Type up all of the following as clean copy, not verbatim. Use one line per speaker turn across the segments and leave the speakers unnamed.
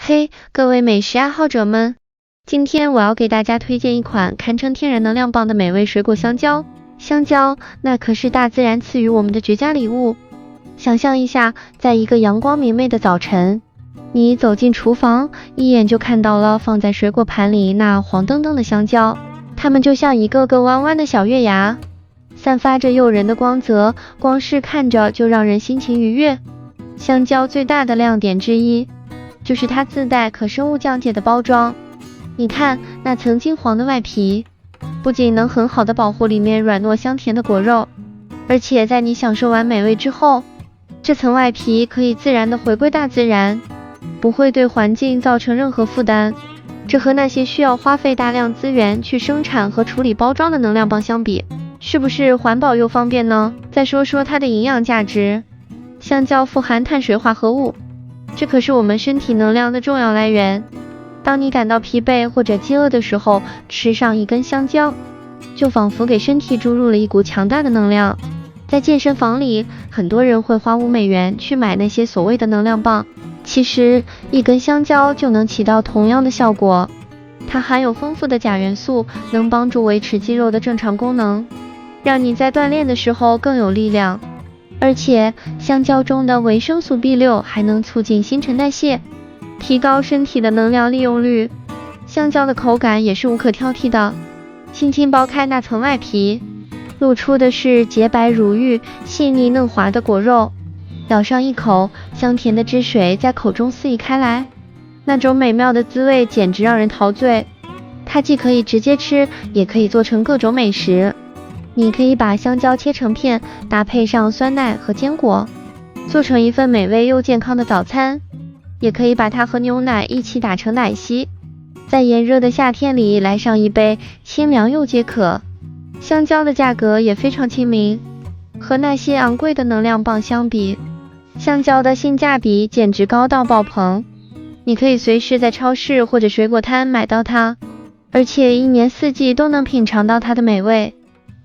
嘿，各位美食爱好者们，今天我要给大家推荐一款堪称天然能量棒的美味水果香蕉。香蕉，那可是大自然赐予我们的绝佳礼物。想象一下，在一个阳光明媚的早晨，你走进厨房，一眼就看到了放在水果盘里那黄澄澄的香蕉，它们就像一个个弯弯的小月牙，散发着诱人的光泽，光是看着就让人心情愉悦。香蕉最大的亮点之一，就是它自带可生物降解的包装。你看那层金黄的外皮，不仅能很好的保护里面软糯香甜的果肉，而且在你享受完美味之后，这层外皮可以自然的回归大自然，不会对环境造成任何负担。这和那些需要花费大量资源去生产和处理包装的能量棒相比，是不是环保又方便呢？再说说它的营养价值，香蕉富含碳水化合物，这可是我们身体能量的重要来源。当你感到疲惫或者饥饿的时候，吃上一根香蕉，就仿佛给身体注入了一股强大的能量。在健身房里，很多人会花$5去买那些所谓的能量棒，其实一根香蕉就能起到同样的效果。它含有丰富的钾元素，能帮助维持肌肉的正常功能，让你在锻炼的时候更有力量。而且香蕉中的维生素 B6 还能促进新陈代谢，提高身体的能量利用率。香蕉的口感也是无可挑剔的，轻轻剥开那层外皮，露出的是洁白如玉、细腻嫩滑的果肉，咬上一口，香甜的汁水在口中肆意开来，那种美妙的滋味简直让人陶醉。它既可以直接吃，也可以做成各种美食。你可以把香蕉切成片，搭配上酸奶和坚果，做成一份美味又健康的早餐。也可以把它和牛奶一起打成奶昔，在炎热的夏天里来上一杯，清凉又解渴。香蕉的价格也非常亲民，和那些昂贵的能量棒相比，香蕉的性价比简直高到爆棚。你可以随时在超市或者水果摊买到它，而且一年四季都能品尝到它的美味。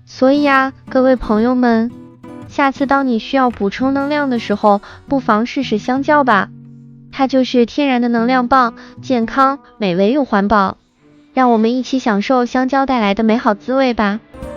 所以啊，各位朋友们，下次当你需要补充能量的时候，不妨试试香蕉吧。它就是天然的能量棒，健康、美味又环保。让我们一起享受香蕉带来的美好滋味吧。